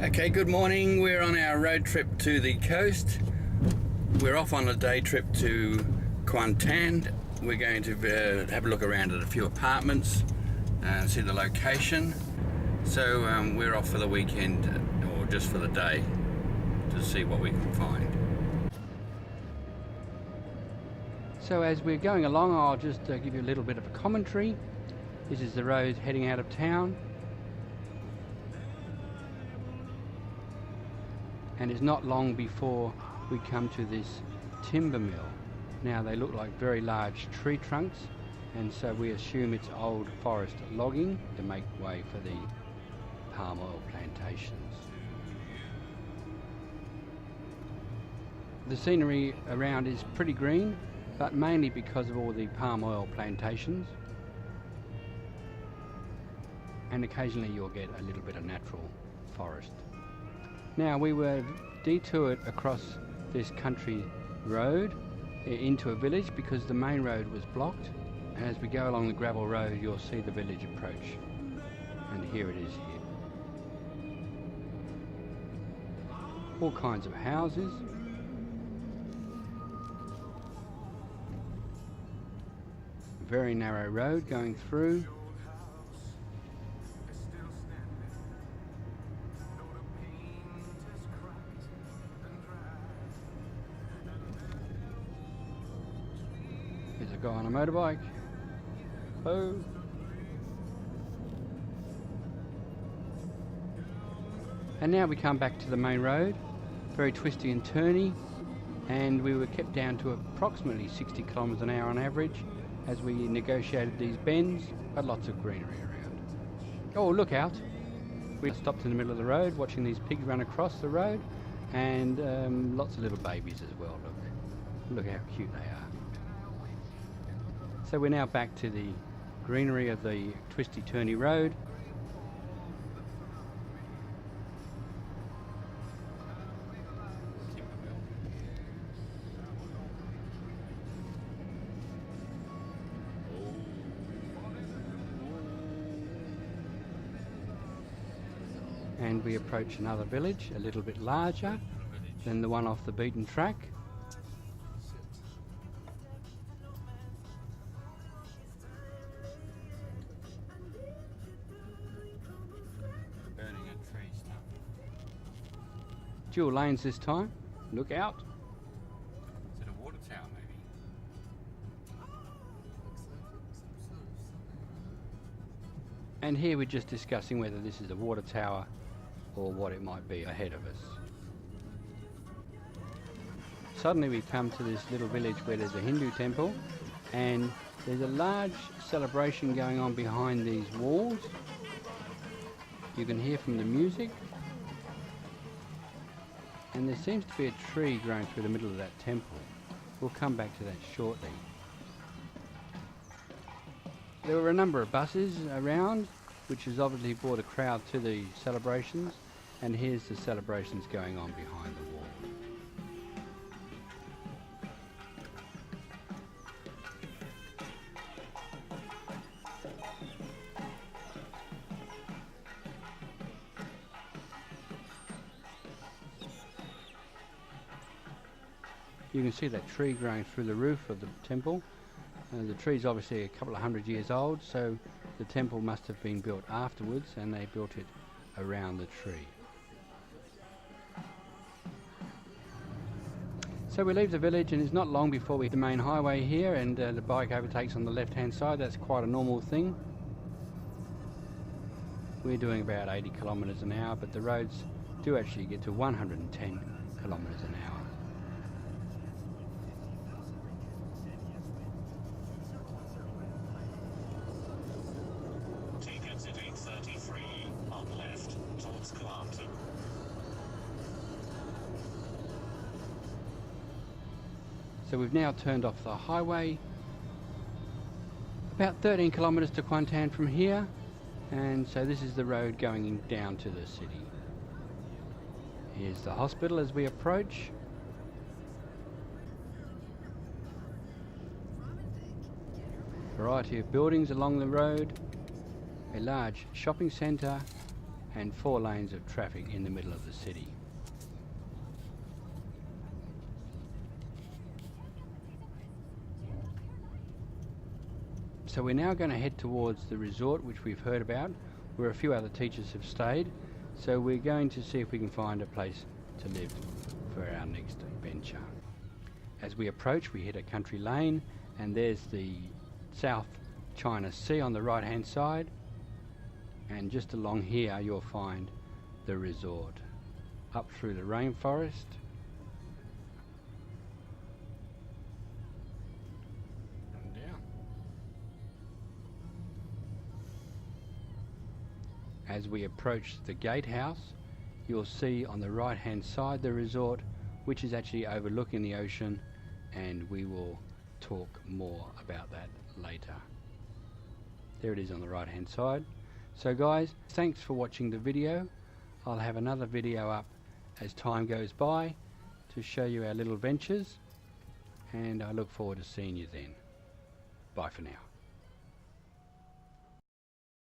Okay, good morning. We're on our road trip to the coast. We're off on a day trip to Kuantan. We're going to have a look around at a few apartments and see the location. So we're off for the weekend, or just for the day, to see what we can find. So as we're going along, I'll just give you a little bit of a commentary. This is the road heading out of town. And it's not long before we come to this timber mill. Now they look like very large tree trunks, and so we assume it's old forest logging to make way for the palm oil plantations. The scenery around is pretty green, but mainly because of all the palm oil plantations, and occasionally you'll get a little bit of natural forest. Now we were detoured across this country road into a village because the main road was blocked, and as we go along the gravel road you'll see the village approach, and here it is here. All kinds of houses. Very narrow road going through. There's a guy on a motorbike. Oh. And now we come back to the main road, very twisty and turny, and we were kept down to approximately 60 kilometres an hour on average as we negotiated these bends, but lots of greenery around. Oh, look out! We stopped in the middle of the road watching these pigs run across the road, and lots of little babies as well. Look how cute they are. So we're now back to the greenery of the twisty turny road. And we approach another village, a little bit larger than the one off the beaten track. Burning a tree stump. Dual lanes this time. Look out. Is it a water tower maybe? And here we're just discussing whether this is a water tower or what it might be ahead of us. Suddenly we come to this little village where there's a Hindu temple, and there's a large celebration going on behind these walls. You can hear from the music, and there seems to be a tree growing through the middle of that temple. We'll come back to that shortly. There were a number of buses around, which has obviously brought a crowd to the celebrations, and here's the celebrations going on behind the wall. You can see that tree growing through the roof of the temple. The tree's obviously a couple of 100 years old, so the temple must have been built afterwards, and they built it around the tree. So we leave the village, and it's not long before we hit the main highway here, and the bike overtakes on the left hand side. That's quite a normal thing. We're doing about 80 kilometres an hour, but the roads do actually get to 110 kilometres an hour. Take exit 833 on left towards Kuantan. So we've now turned off the highway. About 13 kilometres to Kuantan from here, and so this is the road going down to the city. Here's the hospital as we approach. Variety of buildings along the road, a large shopping centre, and 4 lanes of traffic in the middle of the city. So we're now going to head towards the resort which we've heard about, where a few other teachers have stayed. So we're going to see if we can find a place to live for our next venture. As we approach, we hit a country lane, and there's the South China Sea on the right hand side, and just along here you'll find the resort. Up through the rainforest, and down. As we approach the gatehouse, you'll see on the right hand side the resort, which is actually overlooking the ocean, and we will talk more about that later. There it is on the right hand side. So guys, thanks for watching the video. I'll have another video up as time goes by to show you our little ventures, and I look forward to seeing you then. Bye for now.